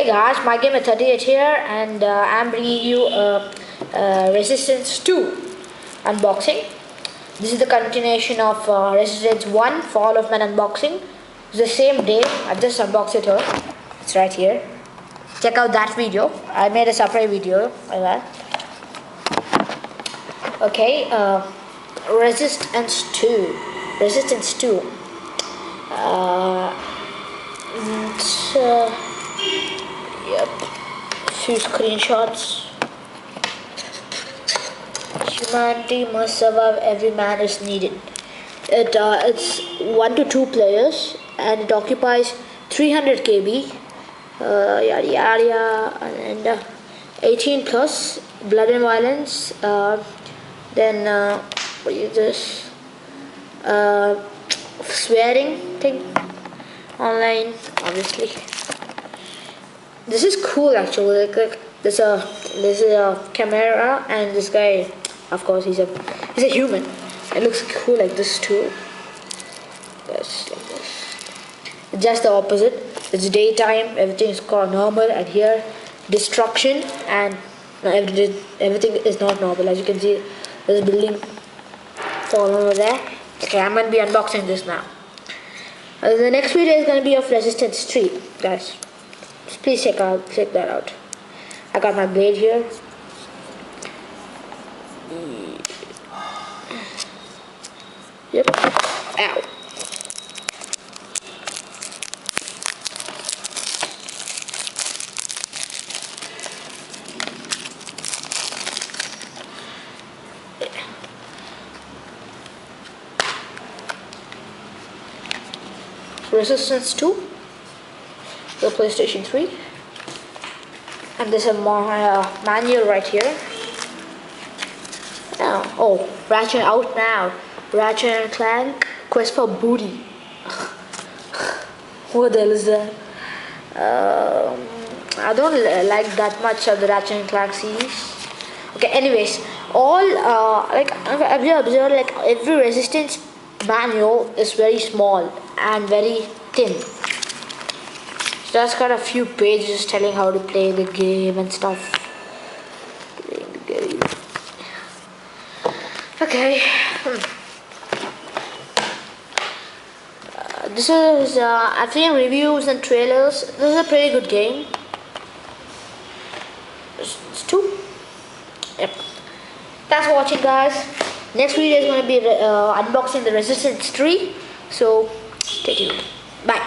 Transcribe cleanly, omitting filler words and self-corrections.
guys, my game is 38 here, and I'm bringing you Resistance 2 unboxing. This is the continuation of Resistance 1 Fall of Man unboxing. It's the same day. I just unboxed it here. It's right here. Check out that video. I made a separate video like that. Okay, Resistance 2. Resistance 2. Yep, few screenshots. Humanity must survive, every man is needed. It's 1 to 2 players and it occupies 300 KB, yada yada, and 18 plus, blood and violence, then what is this, swearing thing, online, obviously. This is cool actually. Like there's a camera, and this guy, of course, he's a human. It looks cool like this too. That's like this. Just the opposite. It's daytime. Everything is called normal, and here destruction, and everything is not normal. As you can see, there's a building fall over there. Okay, I'm gonna be unboxing this now. The next video is gonna be of Resistance 3, guys. Please check that out. I got my blade here. Yep. Ow. Resistance 2. The PlayStation 3, and there's a manual right here. Oh, Ratchet out now. Ratchet and Clank Quest for Booty. What the hell is that? I don't like that much of the Ratchet and Clank series. Okay, anyways, all like I've observed, like every Resistance manual is very small and very thin. Just got a few pages telling how to play the game and stuff. Playing the game. Okay. This is I've seen reviews and trailers. This is a pretty good game. It's 2. Yep. Thanks for watching, guys. Next video is going to be unboxing the Resistance 3. So stay tuned. Bye.